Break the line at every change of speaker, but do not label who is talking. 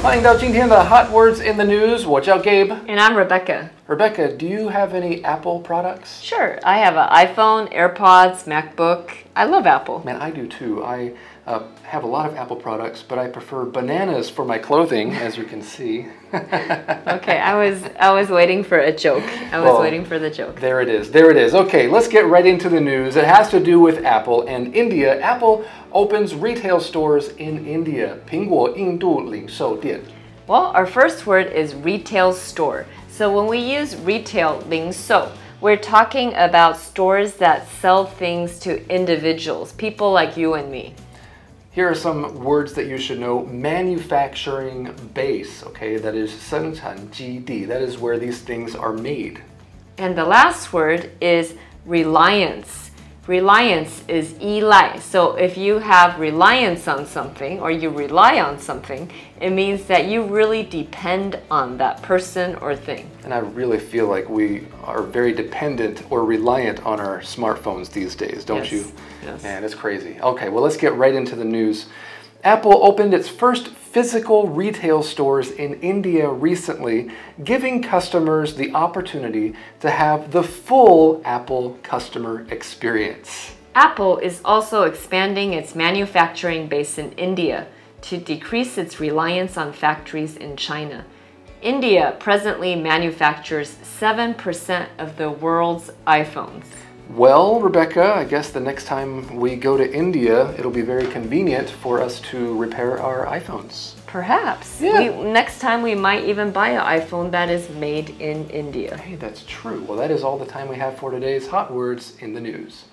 欢迎到今天的 Hot Words in the News. 我叫 Gabe.
And I'm Rebecca.
Rebecca, do you have any Apple products?
Sure. I have an iPhone, AirPods, MacBook. I love Apple.
Man, I do too. I have a lot of Apple products, but I prefer bananas for my clothing, as you can see.
Okay, I was waiting for a joke. I was waiting for the joke.
There it is. There it is. Okay, let's get right into the news. It has to do with Apple and India. Apple opens retail stores in India. 苹果印度零售店.
Well, our first word is retail store. So when we use retail, 零售, we're talking about stores that sell things to individuals, people like you and me.
Here are some words that you should know. Manufacturing base, okay, that is 生产基地. That is where these things are made.
And the last word is reliance. Reliance is 依赖. So if you have reliance on something or you rely on something, it means that you really depend on that person or thing.
And I really feel like we are very dependent or reliant on our smartphones these days, don't you?
Yes.
Man, it's crazy. Okay, well, let's get right into the news. Apple opened its first physical retail stores in India recently, giving customers the opportunity to have the full Apple customer experience.
Apple is also expanding its manufacturing base in India to decrease its reliance on factories in China. India presently manufactures 7% of the world's iPhones.
Well, Rebecca, I guess the next time we go to India, it'll be very convenient for us to repair our iPhones.
Perhaps.
Yeah.
Next time we might even buy an iPhone that is made in India.
Hey, that's true. Well, that is all the time we have for today's Hot Words in the News.